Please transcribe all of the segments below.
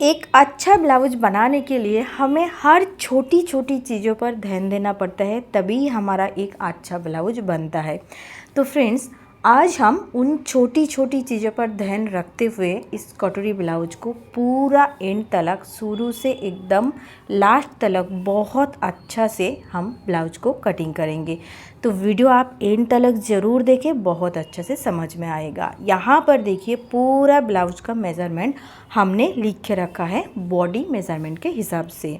एक अच्छा ब्लाउज बनाने के लिए हमें हर छोटी छोटी चीज़ों पर ध्यान देना पड़ता है, तभी हमारा एक अच्छा ब्लाउज बनता है। तो फ्रेंड्स, आज हम उन छोटी छोटी चीज़ों पर ध्यान रखते हुए इस कटोरी ब्लाउज को पूरा एंड तक, शुरू से एकदम लास्ट तक बहुत अच्छा से हम ब्लाउज को कटिंग करेंगे। तो वीडियो आप एंड तक ज़रूर देखें, बहुत अच्छे से समझ में आएगा। यहाँ पर देखिए पूरा ब्लाउज का मेज़रमेंट हमने लिख के रखा है बॉडी मेज़रमेंट के हिसाब से।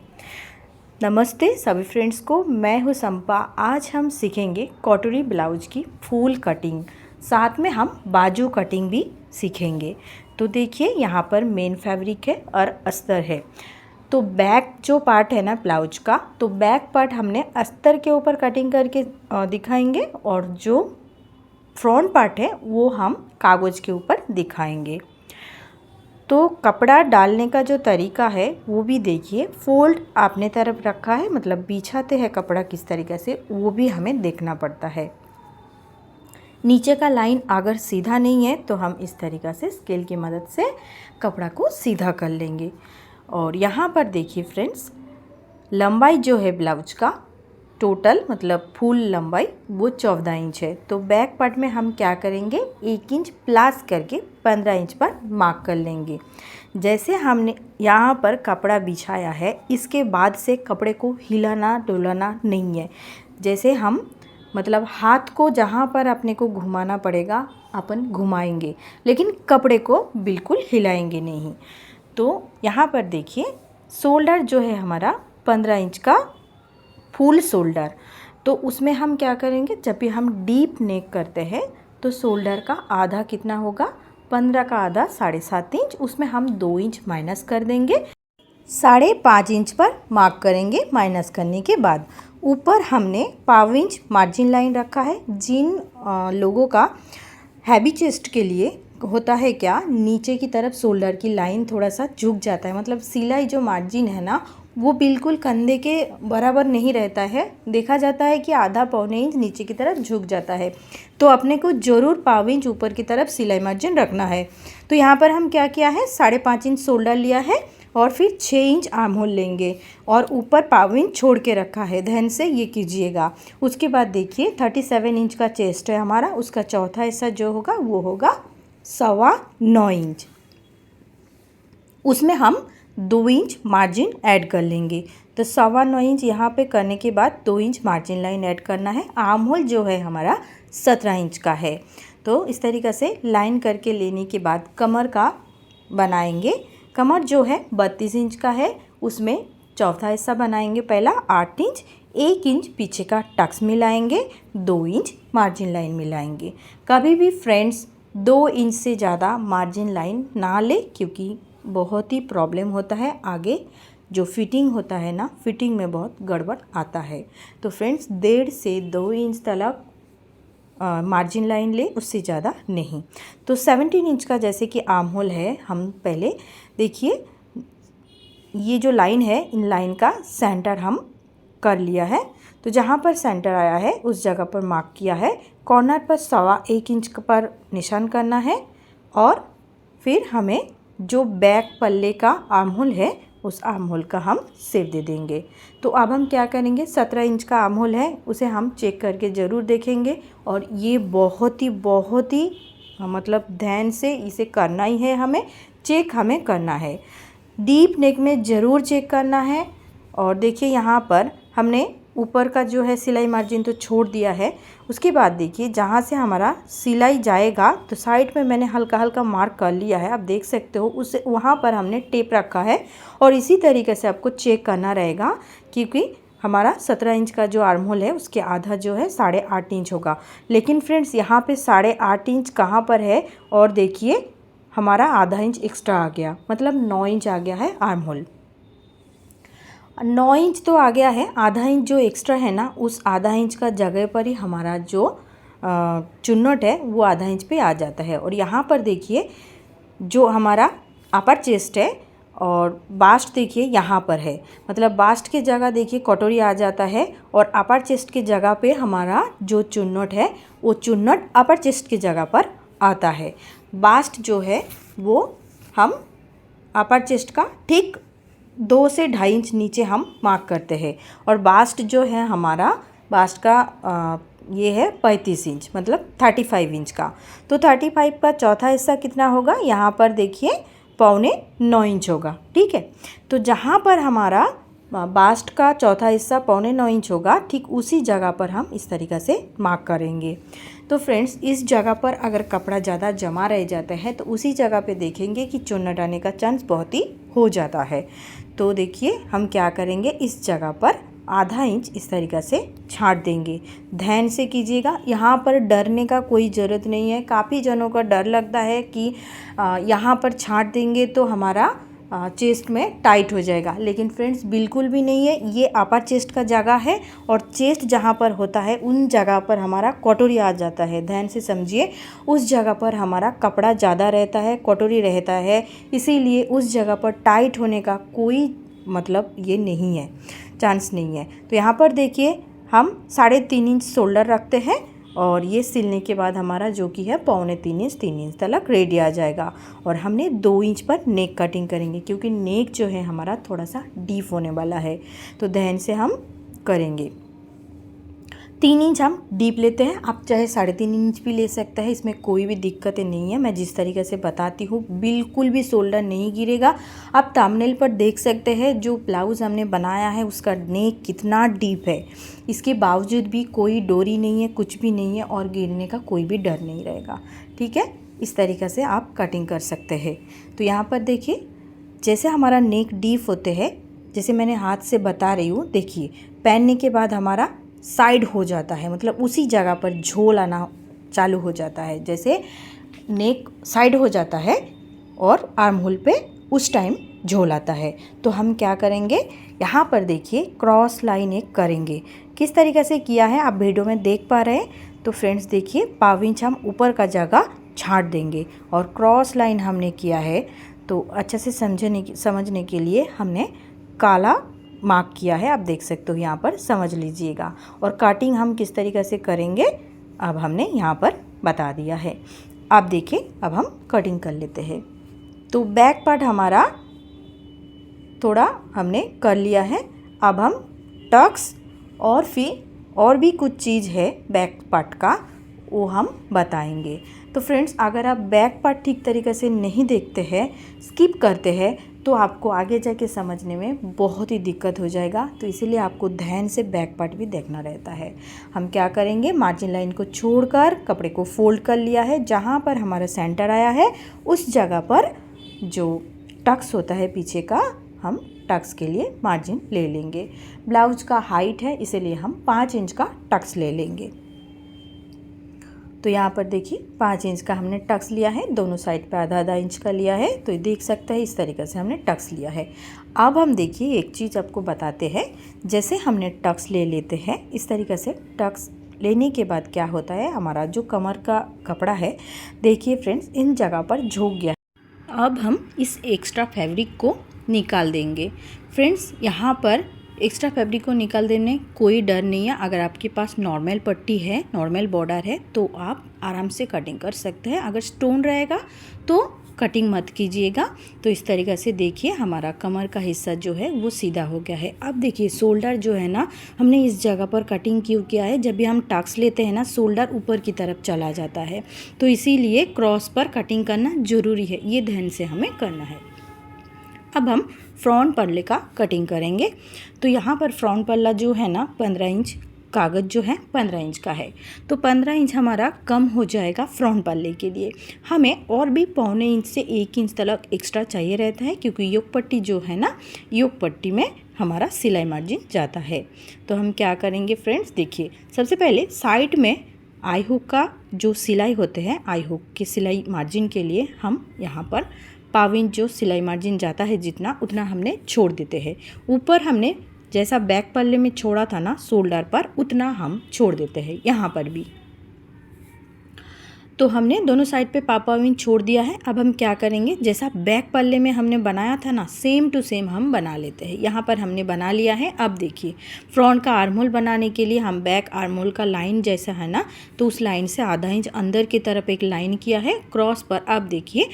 नमस्ते सभी फ्रेंड्स को, मैं हूँ संपा। आज हम सीखेंगे कटोरी ब्लाउज की फुल कटिंग, साथ में हम बाजू कटिंग भी सीखेंगे। तो देखिए यहाँ पर मेन फैब्रिक है और अस्तर है। तो बैक जो पार्ट है ना ब्लाउज का, तो बैक पार्ट हमने अस्तर के ऊपर कटिंग करके दिखाएंगे, और जो फ्रंट पार्ट है वो हम कागज़ के ऊपर दिखाएंगे। तो कपड़ा डालने का जो तरीका है वो भी देखिए, फोल्ड अपने तरफ रखा है, मतलब बिछाते हैं कपड़ा किस तरीके से वो भी हमें देखना पड़ता है। नीचे का लाइन अगर सीधा नहीं है तो हम इस तरीक़ा से स्केल की मदद से कपड़ा को सीधा कर लेंगे। और यहाँ पर देखिए फ्रेंड्स, लंबाई जो है ब्लाउज का टोटल, मतलब फुल लंबाई वो 14 इंच है। तो बैक पार्ट में हम क्या करेंगे, 1 इंच प्लस करके 15 इंच पर मार्क कर लेंगे। जैसे हमने यहाँ पर कपड़ा बिछाया है, इसके बाद से कपड़े को हिलाना डुलाना नहीं है। जैसे हम मतलब हाथ को जहाँ पर अपने को घुमाना पड़ेगा अपन घुमाएंगे, लेकिन कपड़े को बिल्कुल हिलाएंगे नहीं। तो यहाँ पर देखिए शोल्डर जो है हमारा 15 इंच का फुल शोल्डर। तो उसमें हम क्या करेंगे, जब भी हम डीप नेक करते हैं तो शोल्डर का आधा कितना होगा, 15 का आधा 7.5 इंच, उसमें हम 2 इंच माइनस कर देंगे। 5.5 इंच पर मार्क करेंगे। माइनस करने के बाद ऊपर हमने 1/2 इंच मार्जिन लाइन रखा है। जिन लोगों का हैवी चेस्ट के लिए होता है क्या, नीचे की तरफ शोल्डर की लाइन थोड़ा सा झुक जाता है, मतलब सिलाई जो मार्जिन है ना वो बिल्कुल कंधे के बराबर नहीं रहता है। देखा जाता है कि आधा पौने इंच नीचे की तरफ झुक जाता है। तो अपने को ज़रूर 1/2 इंच ऊपर की तरफ सिलाई मार्जिन रखना है। तो यहाँ पर हम क्या किया है, 5.5 इंच शोल्डर लिया है और फिर 6 इंच आर्म होल लेंगे और ऊपर 1/2 इंच छोड़ के रखा है। ध्यान से ये कीजिएगा। उसके बाद देखिए 37 इंच का चेस्ट है हमारा, उसका चौथा हिस्सा जो होगा वो होगा 9.25 इंच। उसमें हम 2 इंच मार्जिन ऐड कर लेंगे। तो 9.25 इंच यहाँ पे करने के बाद 2 इंच मार्जिन लाइन ऐड करना है। आर्म होल जो है हमारा 17 इंच का है। तो इस तरीक़े से लाइन करके लेने के बाद कमर का बनाएंगे। कमर जो है 32 इंच का है, उसमें चौथा हिस्सा बनाएंगे पहला 8 इंच, 1 इंच पीछे का टक्स मिलाएंगे, 2 इंच मार्जिन लाइन मिलाएंगे। कभी भी फ्रेंड्स 2 इंच से ज़्यादा मार्जिन लाइन ना ले, क्योंकि बहुत ही प्रॉब्लम होता है आगे जो फिटिंग होता है ना, फिटिंग में बहुत गड़बड़ आता है। तो फ्रेंड्स 1.5 से 2 इंच तक मार्जिन लाइन ले, उससे ज़्यादा नहीं। तो 17 इंच का जैसे कि आर्म होल है, हम पहले देखिए ये जो लाइन है, इन लाइन का सेंटर हम कर लिया है। तो जहाँ पर सेंटर आया है उस जगह पर मार्क किया है। कॉर्नर पर 1.25 इंच पर निशान करना है और फिर हमें जो बैक पल्ले का आर्म होल है उस आर्म होल का हम शेप दे देंगे। तो अब हम क्या करेंगे, 17 इंच का आर्म होल है, उसे हम चेक करके ज़रूर देखेंगे। और ये बहुत ही मतलब ध्यान से इसे करना ही है, हमें चेक हमें करना है। डीप नेक में ज़रूर चेक करना है। और देखिए यहाँ पर हमने ऊपर का जो है सिलाई मार्जिन तो छोड़ दिया है। उसके बाद देखिए जहाँ से हमारा सिलाई जाएगा तो साइड में मैंने हल्का हल्का मार्क कर लिया है, आप देख सकते हो। उस वहाँ पर हमने टेप रखा है और इसी तरीके से आपको चेक करना रहेगा, क्योंकि हमारा 17 इंच का जो आर्म होल है उसके आधा जो है 8.5 इंच होगा। लेकिन फ्रेंड्स यहाँ पे 8.5 इंच कहाँ पर है, और देखिए हमारा आधा इंच एक्स्ट्रा आ गया, मतलब 9 इंच आ गया है आर्म होल। 9 इंच तो आ गया है, आधा इंच जो एक्स्ट्रा है ना, उस आधा इंच का जगह पर ही हमारा जो चुन्नट है वो आधा इंच पे आ जाता है। और यहाँ पर देखिए जो हमारा अपर चेस्ट है और बास्ट देखिए यहाँ पर है, मतलब बास्ट की जगह देखिए कटोरी आ जाता है और अपर चेस्ट की जगह पे हमारा जो चुन्नट है वो चुन्नट अपर चेस्ट की जगह पर आता है। बास्ट जो है वो हम अपर चेस्ट का ठीक 2 से 2.5 इंच नीचे हम मार्क करते हैं। और बास्ट जो है हमारा, बास्ट का ये है 35 इंच, मतलब 35 इंच का। तो 35 का चौथा हिस्सा कितना होगा, यहाँ पर देखिए 8.25 इंच होगा। ठीक है, तो जहाँ पर हमारा बास्ट का चौथा हिस्सा 8.25 इंच होगा, ठीक उसी जगह पर हम इस तरीक़ा से मार्क करेंगे। तो फ्रेंड्स, इस जगह पर अगर कपड़ा ज़्यादा जमा रह जाता है तो उसी जगह पे देखेंगे कि चुन्नट आने का चांस बहुत ही हो जाता है। तो देखिए हम क्या करेंगे, इस जगह पर आधा इंच इस तरीक़ा से छांट देंगे। ध्यान से कीजिएगा, यहाँ पर डरने का कोई ज़रूरत नहीं है। काफ़ी जनों का डर लगता है कि यहाँ पर छांट देंगे तो हमारा चेस्ट में टाइट हो जाएगा, लेकिन फ्रेंड्स बिल्कुल भी नहीं है। ये अपर चेस्ट का जगह है और चेस्ट जहाँ पर होता है उन जगह पर हमारा कटोरी आ जाता है। ध्यान से समझिए, उस जगह पर हमारा कपड़ा ज़्यादा रहता है, कटोरी रहता है, इसीलिए उस जगह पर टाइट होने का कोई मतलब ये नहीं है, चांस नहीं है। तो यहाँ पर देखिए हम 3.5 इंच शोल्डर रखते हैं और ये सिलने के बाद हमारा जो कि है 3.25 इंच 3 इंच तक रेडी आ जाएगा। और हमने 2 इंच पर नेक कटिंग करेंगे, क्योंकि नेक जो है हमारा थोड़ा सा डीप होने वाला है, तो ध्यान से हम करेंगे। 3 इंच हम डीप लेते हैं, आप चाहे 3.5 इंच भी ले सकते हैं, इसमें कोई भी दिक्कतें नहीं है। मैं जिस तरीके से बताती हूँ बिल्कुल भी शोल्डर नहीं गिरेगा। आप थंबनेल पर देख सकते हैं जो ब्लाउज़ हमने बनाया है उसका नेक कितना डीप है, इसके बावजूद भी कोई डोरी नहीं है, कुछ भी नहीं है और गिरने का कोई भी डर नहीं रहेगा। ठीक है, इस तरीक़े से आप कटिंग कर सकते हैं। तो यहाँ पर देखिए जैसे हमारा नेक डीप होते हैं, जैसे मैंने हाथ से बता रही हूँ, देखिए पहनने के बाद हमारा साइड हो जाता है, मतलब उसी जगह पर झोल आना चालू हो जाता है। जैसे नेक साइड हो जाता है और आर्म होल पे उस टाइम झोल आता है। तो हम क्या करेंगे, यहाँ पर देखिए क्रॉस लाइन एक करेंगे। किस तरीके से किया है आप वीडियो में देख पा रहे हैं। तो फ्रेंड्स देखिए 1/2 इंच हम ऊपर का जगह छांट देंगे और क्रॉस लाइन हमने किया है। तो अच्छे से समझने के लिए हमने काला मार्क किया है, आप देख सकते हो, यहाँ पर समझ लीजिएगा। और कटिंग हम किस तरीके से करेंगे अब हमने यहाँ पर बता दिया है। आप देखिए अब हम कटिंग कर लेते हैं। तो बैक पार्ट हमारा थोड़ा हमने कर लिया है। अब हम टक्स और फिर और भी कुछ चीज़ है बैक पार्ट का, वो हम बताएंगे। तो फ्रेंड्स, अगर आप बैक पार्ट ठीक तरीके से नहीं देखते हैं, स्किप करते हैं, तो आपको आगे जाके समझने में बहुत ही दिक्कत हो जाएगा। तो इसीलिए आपको ध्यान से बैक पार्ट भी देखना रहता है। हम क्या करेंगे, मार्जिन लाइन को छोड़कर कपड़े को फोल्ड कर लिया है। जहाँ पर हमारा सेंटर आया है उस जगह पर जो टक्स होता है पीछे का, हम टक्स के लिए मार्जिन ले लेंगे। ब्लाउज का हाइट है इसीलिए हम 5 इंच का टक्स ले लेंगे। तो यहाँ पर देखिए 5 इंच का हमने टक्स लिया है, दोनों साइड पे आधा इंच का लिया है। तो देख सकते हैं इस तरीके से हमने टक्स लिया है। अब हम देखिए एक चीज़ आपको बताते हैं, जैसे हमने टक्स ले लेते हैं इस तरीके से, टक्स लेने के बाद क्या होता है, हमारा जो कमर का कपड़ा है देखिए फ्रेंड्स इन जगह पर झुक गया। अब हम इस एक्स्ट्रा फैब्रिक को निकाल देंगे। फ्रेंड्स, यहाँ पर एक्स्ट्रा फैब्रिक को निकाल देने कोई डर नहीं है। अगर आपके पास नॉर्मल पट्टी है, नॉर्मल बॉर्डर है, तो आप आराम से कटिंग कर सकते हैं। अगर स्टोन रहेगा तो कटिंग मत कीजिएगा। तो इस तरीक़े से देखिए हमारा कमर का हिस्सा जो है वो सीधा हो गया है। अब देखिए शोल्डर जो है ना, हमने इस जगह पर कटिंग क्यों किया है, जब भी हम टक्स लेते हैं ना शोल्डर ऊपर की तरफ चला जाता है, तो इसीलिए क्रॉस पर कटिंग करना ज़रूरी है, ये ध्यान से हमें करना है। अब हम फ्रंट पल्ले का कटिंग करेंगे। तो यहाँ पर फ्रंट पल्ला जो है ना 15 इंच, कागज़ जो है 15 इंच का है, तो 15 इंच हमारा कम हो जाएगा फ्रंट पल्ले के लिए। हमें और भी 1.25 इंच से 1 इंच तक एक्स्ट्रा चाहिए रहता है, क्योंकि योक पट्टी जो है ना, योक पट्टी में हमारा सिलाई मार्जिन जाता है। तो हम क्या करेंगे फ्रेंड्स, देखिए सबसे पहले साइड में आई हुक का जो सिलाई होते हैं, आई हुक के सिलाई मार्जिन के लिए हम यहाँ पर 1/2 इंच जो सिलाई मार्जिन जाता है जितना, उतना हमने छोड़ देते हैं। ऊपर हमने जैसा बैक पल्ले में छोड़ा था ना शोल्डर पर, उतना हम छोड़ देते हैं यहाँ पर भी। तो हमने दोनों साइड पे 1/2 इंच छोड़ दिया है। अब हम क्या करेंगे, जैसा बैक पल्ले में हमने बनाया था ना, सेम टू सेम हम बना लेते हैं। यहाँ पर हमने बना लिया है। अब देखिए फ्रंट का आर्म होल बनाने के लिए हम बैक आर्म होल का लाइन जैसा है ना, तो उस लाइन से आधा इंच अंदर की तरफ एक लाइन किया है क्रॉस पर। अब देखिए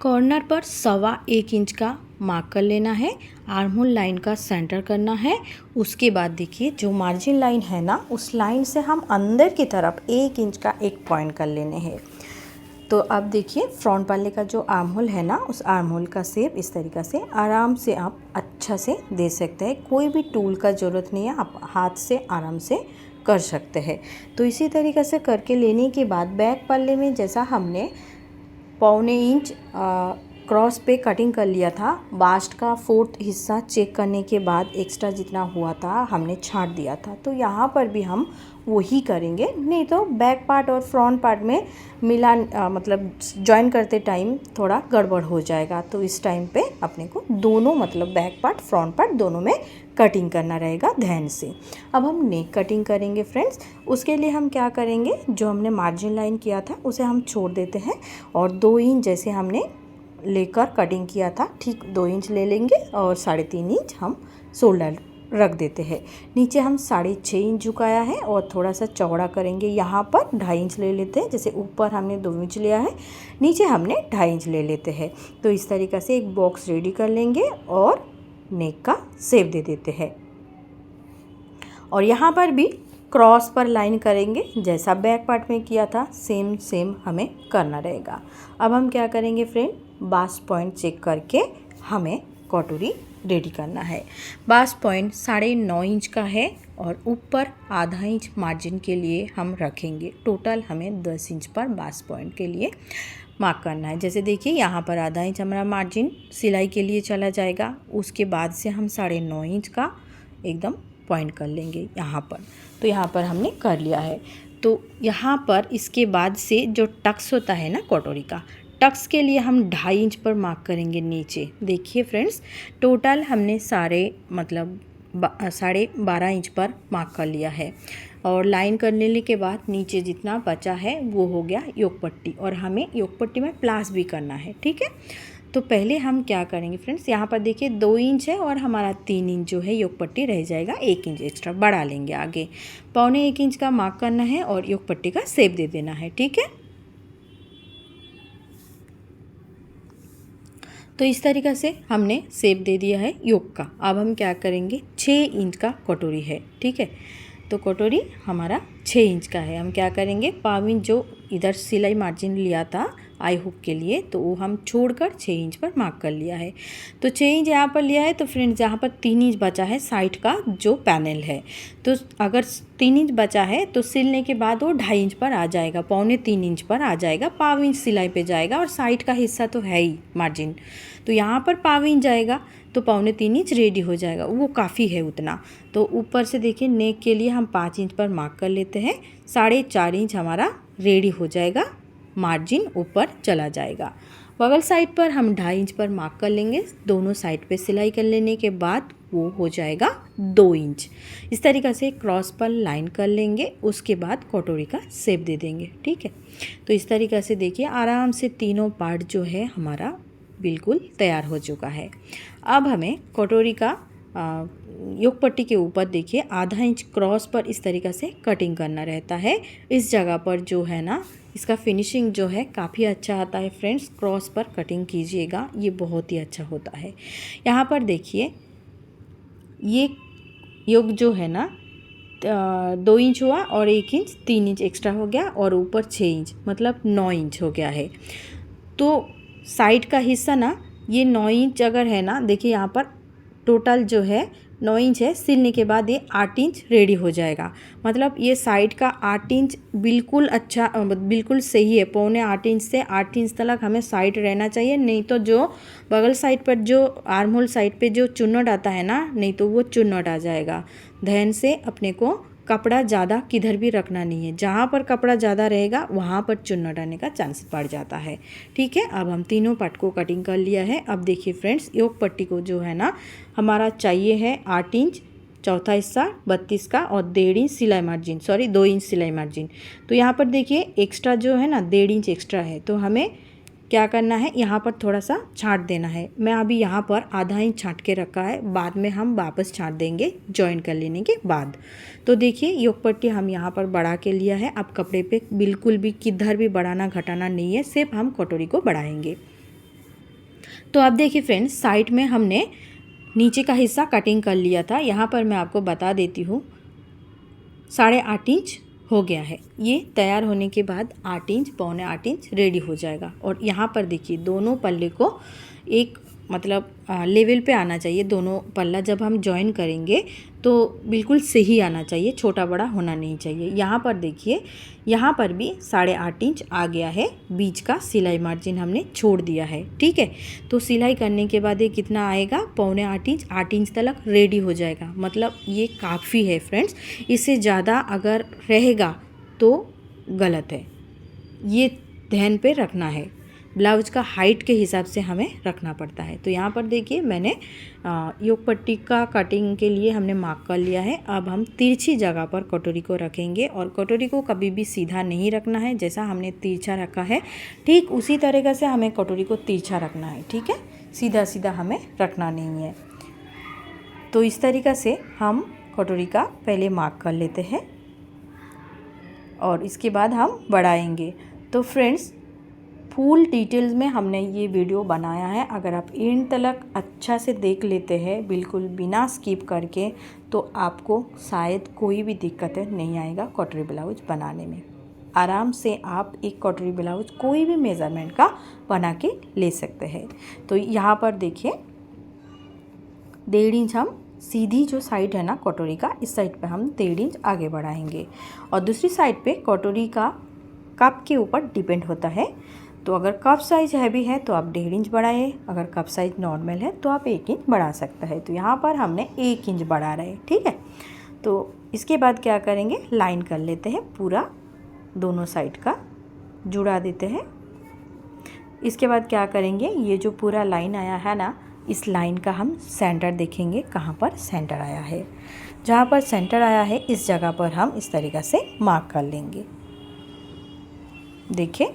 कॉर्नर पर 1.25 इंच का मार्क कर लेना है। आर्म होल लाइन का सेंटर करना है। उसके बाद देखिए जो मार्जिन लाइन है ना, उस लाइन से हम अंदर की तरफ 1 इंच का एक पॉइंट कर लेने हैं। तो अब देखिए फ्रंट पल्ले का जो आर्म होल है ना, उस आर्म होल का शेप इस तरीक़ा से आराम से आप अच्छा से दे सकते हैं। कोई भी टूल का ज़रूरत नहीं है, आप हाथ से आराम से कर सकते हैं। तो इसी तरीक़े से करके लेने के बाद बैक पल्ले में जैसा हमने 1.25 इंच क्रॉस पे कटिंग कर लिया था, बास्ट का 4th हिस्सा चेक करने के बाद एक्स्ट्रा जितना हुआ था हमने छांट दिया था। तो यहाँ पर भी हम वही करेंगे, नहीं तो बैक पार्ट और फ्रंट पार्ट में मतलब जॉइन करते टाइम थोड़ा गड़बड़ हो जाएगा। तो इस टाइम पे अपने को दोनों मतलब बैक पार्ट फ्रंट पार्ट दोनों में कटिंग करना रहेगा ध्यान से। अब हम नेक कटिंग करेंगे फ्रेंड्स। उसके लिए हम क्या करेंगे, जो हमने मार्जिन लाइन किया था उसे हम छोड़ देते हैं और 2 इंच जैसे हमने लेकर कटिंग किया था, ठीक 2 इंच ले लेंगे और 3.5 इंच हम शोल्डर रख देते हैं। नीचे हम 6.5 इंच झुकाया है और थोड़ा सा चौड़ा करेंगे। यहाँ पर 2.5 इंच ले लेते हैं, जैसे ऊपर हमने 2 इंच लिया है, नीचे हमने 2.5 इंच ले लेते हैं। तो इस तरीक़े से एक बॉक्स रेडी कर लेंगे और नेक का शेप दे देते हैं। और यहाँ पर भी क्रॉस पर लाइन करेंगे, जैसा बैक पार्ट में किया था सेम हमें करना रहेगा। अब हम क्या करेंगे फ्रेंड, बास्ट पॉइंट चेक करके हमें कटोरी रेडी करना है। बास्ट पॉइंट 9.5 इंच का है और ऊपर आधा इंच मार्जिन के लिए हम रखेंगे। टोटल हमें 10 इंच पर बास्ट पॉइंट के लिए मार्क करना है। जैसे देखिए यहाँ पर आधा इंच हमारा मार्जिन सिलाई के लिए चला जाएगा। उसके बाद से हम 9.5 इंच का एकदम पॉइंट कर लेंगे यहाँ पर। तो यहाँ पर हमने कर लिया है। तो यहाँ पर इसके बाद से जो टक्स होता है ना कटोरी का, टक्स के लिए हम 2.5 इंच पर मार्क करेंगे नीचे। देखिए फ्रेंड्स, टोटल हमने 12.5 इंच पर मार्क कर लिया है। और लाइन कर लेने के बाद नीचे जितना बचा है वो हो गया योक पट्टी, और हमें योक पट्टी में प्लास भी करना है, ठीक है। तो पहले हम क्या करेंगे फ्रेंड्स, यहाँ पर देखिए 2 इंच है और हमारा 3 इंच जो है योक पट्टी रह जाएगा। 1 इंच एक्स्ट्रा बढ़ा लेंगे आगे। 1.25 इंच का मार्क करना है और योक पट्टी का शेप दे देना है, ठीक है। तो इस तरीक़े से हमने शेप दे दिया है योक का। अब हम क्या करेंगे, 6 इंच का कटोरी है, ठीक है। तो कटोरी हमारा 6 इंच का है। हम क्या करेंगे, 1.25 इंच जो इधर सिलाई मार्जिन लिया था आई हुक के लिए, तो वो हम छोड़कर 6 इंच पर मार्क कर लिया है। तो 6 इंच यहाँ पर लिया है। तो फ्रेंड्स यहाँ पर 3 इंच बचा है साइड का जो पैनल है। तो अगर 3 इंच बचा है तो सिलने के बाद वो 2.5 इंच पर आ जाएगा, 2.25 इंच पर आ जाएगा, 1.25 इंच सिलाई पे जाएगा और साइड का हिस्सा तो है ही मार्जिन, तो यहाँ पर 1.25 इंच जाएगा तो 2.25 इंच रेडी हो जाएगा, वो काफ़ी है उतना। तो ऊपर से देखिए नेक के लिए हम 5 इंच पर मार्क कर लेते हैं। 4.5 इंच हमारा रेडी हो जाएगा, मार्जिन ऊपर चला जाएगा। बगल साइड पर हम 2.5 इंच पर मार्क कर लेंगे। दोनों साइड पे सिलाई कर लेने के बाद वो हो जाएगा 2 इंच। इस तरीक़े से क्रॉस पर लाइन कर लेंगे। उसके बाद कटोरी का शेप दे देंगे, ठीक है। तो इस तरीक़े से देखिए आराम से तीनों पार्ट जो है हमारा बिल्कुल तैयार हो चुका है। अब हमें कटोरी का योक पट्टी के ऊपर देखिए आधा इंच क्रॉस पर इस तरीक़े से कटिंग करना रहता है। इस जगह पर जो है ना, इसका फिनिशिंग जो है काफ़ी अच्छा आता है फ्रेंड्स। क्रॉस पर कटिंग कीजिएगा, ये बहुत ही अच्छा होता है। यहाँ पर देखिए ये योक जो है ना 2 इंच हुआ और 1 इंच 3 इंच एक्स्ट्रा हो गया और ऊपर 6 इंच मतलब 9 इंच हो गया है। तो साइड का हिस्सा ना ये 9 इंच अगर है ना, देखिए यहाँ पर टोटल जो है 9 इंच है। सिलने के बाद ये 8 इंच रेडी हो जाएगा। मतलब ये साइड का 8 इंच बिल्कुल अच्छा, बिल्कुल सही है। 7.25 इंच से 8 इंच तक हमें साइड रहना चाहिए, नहीं तो जो बगल साइड पर जो आर्म होल साइड पे जो चुन्नट आता है ना, नहीं तो वो चुन्नट आ जाएगा। ध्यान से अपने को कपड़ा ज़्यादा किधर भी रखना नहीं है। जहाँ पर कपड़ा ज़्यादा रहेगा वहाँ पर चुन्नट आने का चांस बढ़ जाता है, ठीक है। अब हम तीनों पार्ट को कटिंग कर लिया है। अब देखिए फ्रेंड्स, योक पट्टी को जो है ना हमारा चाहिए है 8 इंच, चौथा हिस्सा 32 का और 1.5 इंच सिलाई मार्जिन, 2 इंच सिलाई मार्जिन। तो यहाँ पर देखिए एक्स्ट्रा जो है ना 1.5 इंच एक्स्ट्रा है। तो हमें क्या करना है, यहाँ पर थोड़ा सा छांट देना है। मैं अभी यहाँ पर आधा इंच छांट के रखा है, बाद में हम वापस छांट देंगे जॉइन कर लेने के बाद। तो देखिए योक पट्टी हम यहाँ पर बढ़ा के लिया है। अब कपड़े पे बिल्कुल भी किधर भी बढ़ाना घटाना नहीं है, सिर्फ हम कटोरी को बढ़ाएंगे। तो अब देखिए फ्रेंड्स, साइड में हमने नीचे का हिस्सा कटिंग कर लिया था। यहाँ पर मैं आपको बता देती हूँ 8.5 इंच हो गया है। ये तैयार होने के बाद 8 इंच, पौने 8 इंच रेडी हो जाएगा। और यहाँ पर देखिए दोनों पल्ले को एक मतलब लेवल पे आना चाहिए। दोनों पल्ला जब हम जॉइन करेंगे तो बिल्कुल सही आना चाहिए, छोटा बड़ा होना नहीं चाहिए। यहाँ पर देखिए, यहाँ पर भी 8.5 इंच आ गया है। बीच का सिलाई मार्जिन हमने छोड़ दिया है, ठीक है। तो सिलाई करने के बाद ये कितना आएगा, पौने 8 इंच, 8 इंच तक रेडी हो जाएगा। मतलब ये काफ़ी है फ्रेंड्स। इससे ज़्यादा अगर रहेगा तो गलत है, ये ध्यान पे रखना है। ब्लाउज का हाइट के हिसाब से हमें रखना पड़ता है। तो यहाँ पर देखिए मैंने योक पट्टी का कटिंग के लिए हमने मार्क कर लिया है। अब हम तिरछी जगह पर कटोरी को रखेंगे और कटोरी को कभी भी सीधा नहीं रखना है। जैसा हमने तिरछा रखा है ठीक उसी तरीक़े से हमें कटोरी को तिरछा रखना है, ठीक है। सीधा सीधा हमें रखना नहीं है। तो इस तरीक़े से हम कटोरी का पहले मार्क कर लेते हैं और इसके बाद हम बढ़ाएंगे। तो फ्रेंड्स, फुल डिटेल्स में हमने ये वीडियो बनाया है। अगर आप एंड तक अच्छा से देख लेते हैं बिल्कुल बिना स्किप करके, तो आपको शायद कोई भी दिक्कत नहीं आएगा कटोरी ब्लाउज बनाने में। आराम से आप एक कटोरी ब्लाउज कोई भी मेज़रमेंट का बना के ले सकते हैं। तो यहाँ पर देखिए 1.5 इंच हम सीधी जो साइड है ना कटोरी का, इस साइड पे हम 1.5 इंच आगे बढ़ाएंगे। और दूसरी साइड पे कटोरी का कप के ऊपर डिपेंड होता है। तो अगर कप साइज़ हैवी है तो आप 1.5 इंच बढ़ाइए, अगर कप साइज़ नॉर्मल है तो आप 1 इंच बढ़ा सकते हैं। तो यहाँ पर हमने 1 इंच बढ़ा रहे, ठीक है। तो इसके बाद क्या करेंगे, लाइन कर लेते हैं, पूरा दोनों साइड का जुड़ा देते हैं। इसके बाद क्या करेंगे, ये जो पूरा लाइन आया है ना, इस लाइन का हम सेंटर देखेंगे कहाँ पर सेंटर आया है। जहाँ पर सेंटर आया है इस जगह पर हम इस तरीक़े से मार्क कर लेंगे। देखिए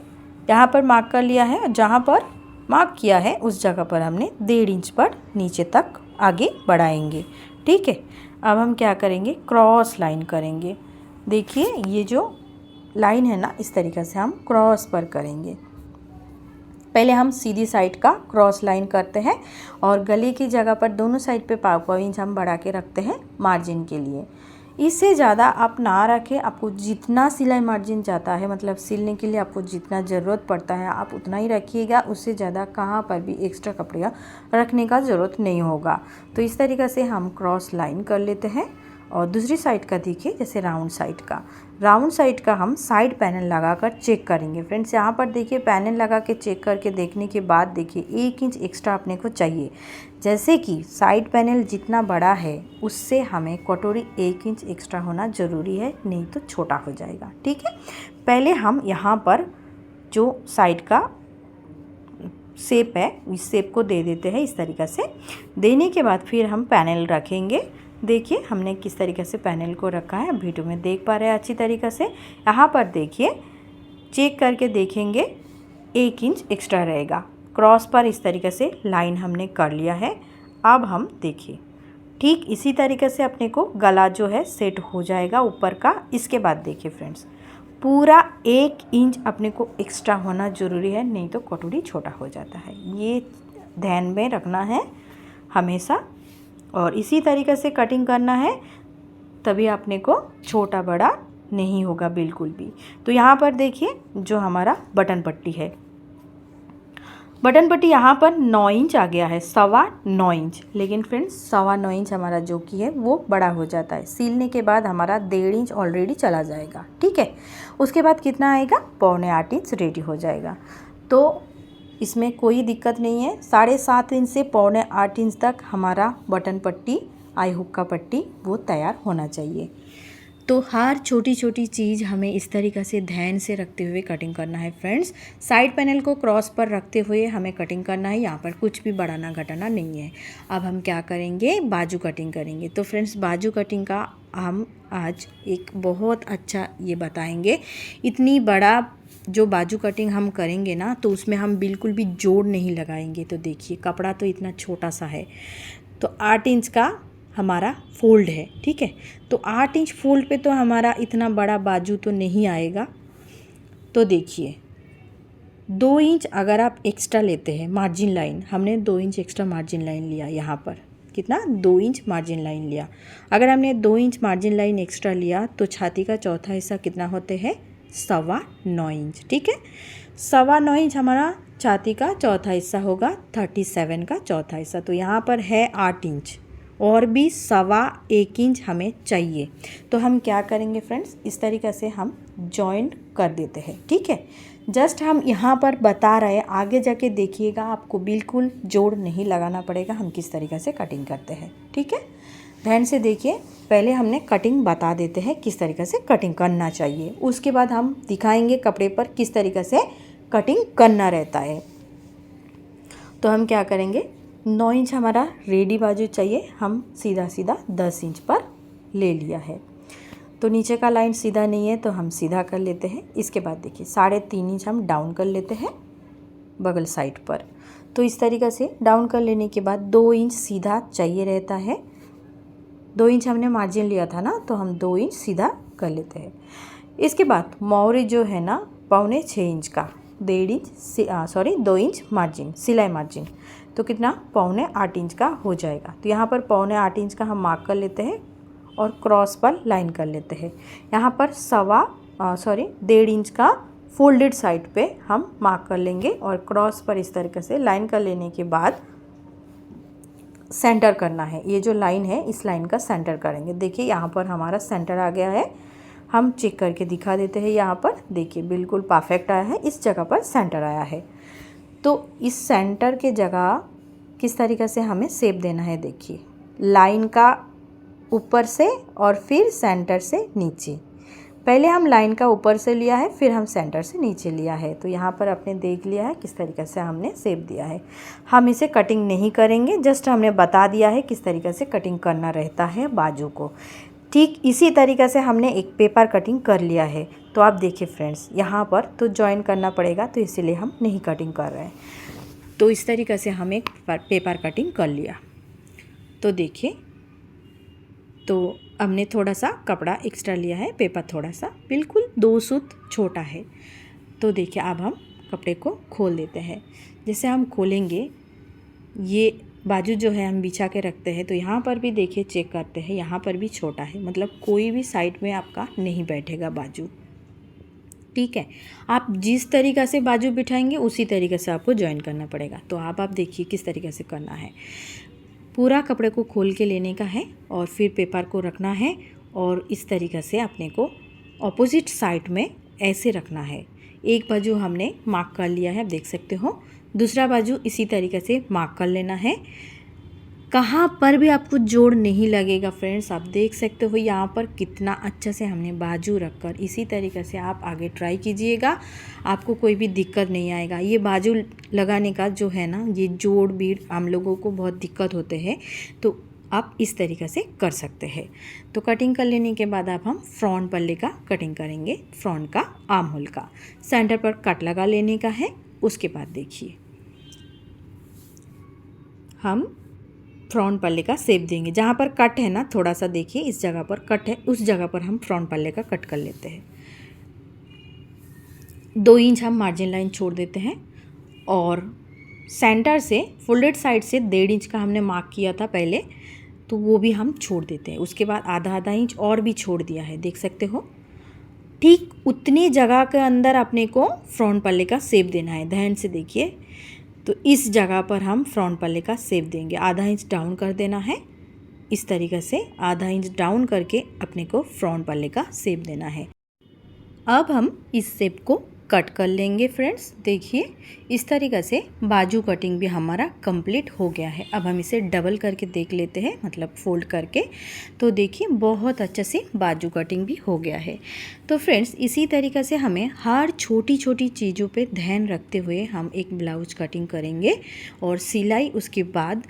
यहाँ पर मार्क कर लिया है। जहाँ पर मार्क किया है उस जगह पर हमने 1.5 इंच पर नीचे तक आगे बढ़ाएंगे, ठीक है। अब हम क्या करेंगे, क्रॉस लाइन करेंगे। देखिए ये जो लाइन है ना, इस तरीक़े से हम क्रॉस पर करेंगे। पहले हम सीधी साइड का क्रॉस लाइन करते हैं और गले की जगह पर दोनों साइड पे 5 इंच हम बढ़ा के रखते हैं मार्जिन के लिए। इससे ज़्यादा आप ना रखें। आपको जितना सिलाई मार्जिन जाता है, मतलब सिलने के लिए आपको जितना ज़रूरत पड़ता है आप उतना ही रखिएगा। उससे ज़्यादा कहाँ पर भी एक्स्ट्रा कपड़े रखने का ज़रूरत नहीं होगा। तो इस तरीक़े से हम क्रॉस लाइन कर लेते हैं। और दूसरी साइड का देखिए, जैसे राउंड साइड का हम साइड पैनल लगाकर चेक करेंगे। फ्रेंड्स यहाँ पर देखिए, पैनल लगा के चेक करके देखने के बाद देखिए 1 इंच एक्स्ट्रा अपने को चाहिए। जैसे कि साइड पैनल जितना बड़ा है उससे हमें कटोरी 1 इंच एक्स्ट्रा होना ज़रूरी है, नहीं तो छोटा हो जाएगा, ठीक है। पहले हम यहाँ पर जो साइड का शेप है इस शेप को दे देते हैं इस तरीक़े से। देने के बाद फिर हम पैनल रखेंगे। देखिए हमने किस तरीके से पैनल को रखा है, वीडियो में देख पा रहे हैं अच्छी तरीक़े से। यहाँ पर देखिए चेक करके देखेंगे 1 इंच एक्स्ट्रा रहेगा। क्रॉस पर इस तरीके से लाइन हमने कर लिया है। अब हम देखिए ठीक इसी तरीके से अपने को गला जो है सेट हो जाएगा ऊपर का। इसके बाद देखिए फ्रेंड्स, पूरा 1 इंच अपने को एक्स्ट्रा होना ज़रूरी है, नहीं तो कटोरी छोटा हो जाता है। ये ध्यान में रखना है हमेशा। और इसी तरीके से कटिंग करना है, तभी अपने को छोटा बड़ा नहीं होगा बिल्कुल भी। तो यहाँ पर देखिए जो हमारा बटन पट्टी है, बटन पट्टी यहाँ पर 9 इंच आ गया है, 9.25 इंच। लेकिन फ्रेंड्स 9.25 इंच हमारा जो कि है वो बड़ा हो जाता है। सिलने के बाद हमारा 1.5 इंच ऑलरेडी चला जाएगा, ठीक है। उसके बाद कितना आएगा, पौने 8 इंच रेडी हो जाएगा। तो इसमें कोई दिक्कत नहीं है। 7.5 इंच से पौने 8 इंच तक हमारा बटन पट्टी, आई हुक का पट्टी वो तैयार होना चाहिए। तो हर छोटी छोटी चीज़ हमें इस तरीक़े से ध्यान से रखते हुए कटिंग करना है फ्रेंड्स। साइड पैनल को क्रॉस पर रखते हुए हमें कटिंग करना है। यहाँ पर कुछ भी बढ़ाना घटाना नहीं है। अब हम क्या करेंगे, बाजू कटिंग करेंगे। तो फ्रेंड्स बाजू कटिंग का हम आज एक बहुत अच्छा ये बताएंगे। इतनी बड़ा जो बाजू कटिंग हम करेंगे ना, तो उसमें हम बिल्कुल भी जोड़ नहीं लगाएंगे। तो देखिए कपड़ा तो इतना छोटा सा है, तो 8 इंच का हमारा फोल्ड है, ठीक है। तो 8 इंच फोल्ड पे तो हमारा इतना बड़ा बाजू तो नहीं आएगा। तो देखिए 2 इंच अगर आप एक्स्ट्रा लेते हैं मार्जिन लाइन, हमने 2 इंच एक्स्ट्रा मार्जिन लाइन लिया यहाँ पर, कितना 2 इंच मार्जिन लाइन लिया। अगर हमने 2 इंच मार्जिन लाइन एक्स्ट्रा लिया तो छाती का चौथा हिस्सा कितना होते हैं 9.25 इंच। ठीक है, 9.25 इंच हमारा छाती का चौथा हिस्सा होगा, 37 का चौथा हिस्सा। तो यहाँ पर है 8 इंच और भी 1.25 इंच हमें चाहिए। तो हम क्या करेंगे फ्रेंड्स, इस तरीक़े से हम जॉइंट कर देते हैं। ठीक है, जस्ट हम यहाँ पर बता रहे हैं, आगे जाके देखिएगा आपको बिल्कुल जोड़ नहीं लगाना पड़ेगा हम किस तरीक़े से कटिंग करते हैं। ठीक है, ध्यान से देखिए, पहले हमने कटिंग बता देते हैं किस तरीक़े से कटिंग करना चाहिए, उसके बाद हम दिखाएंगे कपड़े पर किस तरीक़े से कटिंग करना रहता है। तो हम क्या करेंगे, 9 इंच हमारा रेडी बाजू चाहिए, हम सीधा सीधा 10 इंच पर ले लिया है। तो नीचे का लाइन सीधा नहीं है तो हम सीधा कर लेते हैं। इसके बाद देखिए 3.5 इंच हम डाउन कर लेते हैं बगल साइड पर। तो इस तरीक़े से डाउन कर लेने के बाद 2 इंच सीधा चाहिए रहता है। 2 इंच हमने मार्जिन लिया था ना, तो हम 2 इंच सीधा कर लेते हैं। इसके बाद मोहरी जो है ना 6.25 इंच का, 2 इंच मार्जिन, सिलाई मार्जिन, तो कितना 7.25 इंच का हो जाएगा। तो यहाँ पर 7.25 इंच का हम मार्क कर लेते हैं और क्रॉस पर लाइन कर लेते हैं। यहाँ पर 1.5 इंच का फोल्डेड साइड पे हम मार्क कर लेंगे और क्रॉस पर इस तरीके से लाइन कर लेने के बाद सेंटर करना है। ये जो लाइन है इस लाइन का सेंटर करेंगे। देखिए यहाँ पर हमारा सेंटर आ गया है, हम चेक करके दिखा देते हैं। यहाँ पर देखिए बिल्कुल परफेक्ट आया है, इस जगह पर सेंटर आया है। तो इस सेंटर के जगह किस तरीके से हमें शेप देना है, देखिए लाइन का ऊपर से और फिर सेंटर से नीचे। पहले हम लाइन का ऊपर से लिया है, फिर हम सेंटर से नीचे लिया है। तो यहाँ पर आपने देख लिया है किस तरीके से हमने शेप दिया है। हम इसे कटिंग नहीं करेंगे, जस्ट हमने बता दिया है किस तरीके से कटिंग करना रहता है बाजू को। ठीक इसी तरीके से हमने एक पेपर कटिंग कर लिया है। तो आप देखिए फ्रेंड्स, यहाँ पर तो जॉइन करना पड़ेगा, तो इसीलिए हम नहीं कटिंग कर रहे हैं। तो इस तरीके से हम एक पेपर कटिंग कर लिया। तो देखिए, तो हमने थोड़ा सा कपड़ा एक्स्ट्रा लिया है, पेपर थोड़ा सा बिल्कुल 2 सूत छोटा है। तो देखिए अब हम कपड़े को खोल देते हैं। जैसे हम खोलेंगे, ये बाजू जो है हम बिछा के रखते हैं, तो यहाँ पर भी देखिए चेक करते हैं, यहाँ पर भी छोटा है, मतलब कोई भी साइड में आपका नहीं बैठेगा बाजू। ठीक है, आप जिस तरीक़े से बाजू बिठाएंगे उसी तरीके से आपको ज्वाइन करना पड़ेगा। तो आप देखिए किस तरीके से करना है। पूरा कपड़े को खोल के लेने का है और फिर पेपर को रखना है और इस तरीक़े से अपने को ऑपोजिट साइड में ऐसे रखना है। एक बाजू हमने मार्क कर लिया है, आप देख सकते हो, दूसरा बाजू इसी तरीके से मार्क कर लेना है। कहाँ पर भी आपको जोड़ नहीं लगेगा फ्रेंड्स, आप देख सकते हो यहाँ पर कितना अच्छा से हमने बाजू रखकर। इसी तरीके से आप आगे ट्राई कीजिएगा, आपको कोई भी दिक्कत नहीं आएगा। ये बाजू लगाने का जो है ना, ये जोड़ बीड़ हम लोगों को बहुत दिक्कत होते हैं, तो आप इस तरीके से कर सकते हैं। तो कटिंग कर लेने के बाद अब हम फ्रंट पल्ले का कटिंग करेंगे, फ्रंट का आर्म होल का। सेंटर पर कट लगा लेने का है। उसके बाद देखिए हम फ्रंट पल्ले का शेप देंगे। जहाँ पर कट है ना, थोड़ा सा देखिए इस जगह पर कट है, उस जगह पर हम फ्रंट पल्ले का कट कर लेते हैं। 2 इंच हम मार्जिन लाइन छोड़ देते हैं और सेंटर से फोल्डेड साइड से 1.5 इंच का हमने मार्क किया था पहले, तो वो भी हम छोड़ देते हैं। उसके बाद आधा इंच और भी छोड़ दिया है, देख सकते हो। ठीक उतनी जगह के अंदर अपने को फ्रंट पल्ले का शेप देना है, ध्यान से देखिए। तो इस जगह पर हम फ्रंट पल्ले का शेप देंगे। आधा इंच डाउन कर देना है, इस तरीके से आधा इंच डाउन करके अपने को फ्रंट पल्ले का शेप देना है। अब हम इस शेप को कट कर लेंगे फ्रेंड्स। देखिए इस तरीके से बाजू कटिंग भी हमारा कंप्लीट हो गया है। अब हम इसे डबल करके देख लेते हैं, मतलब फोल्ड करके। तो देखिए बहुत अच्छे से बाजू कटिंग भी हो गया है। तो फ्रेंड्स इसी तरीके से हमें हर छोटी छोटी चीज़ों पे ध्यान रखते हुए हम एक ब्लाउज कटिंग करेंगे और सिलाई उसके बाद।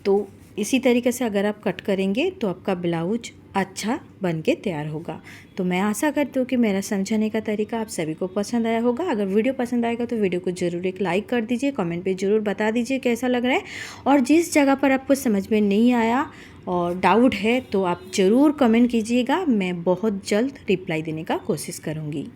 तो इसी तरीके से अगर आप कट करेंगे तो आपका ब्लाउज अच्छा बन के तैयार होगा। तो मैं आशा करती हूँ कि मेरा समझाने का तरीका आप सभी को पसंद आया होगा। अगर वीडियो पसंद आएगा तो वीडियो को ज़रूर एक लाइक कर दीजिए, कमेंट पे ज़रूर बता दीजिए कैसा लग रहा है। और जिस जगह पर आपको समझ में नहीं आया और डाउट है तो आप ज़रूर कमेंट कीजिएगा, मैं बहुत जल्द रिप्लाई देने का कोशिश करूँगी।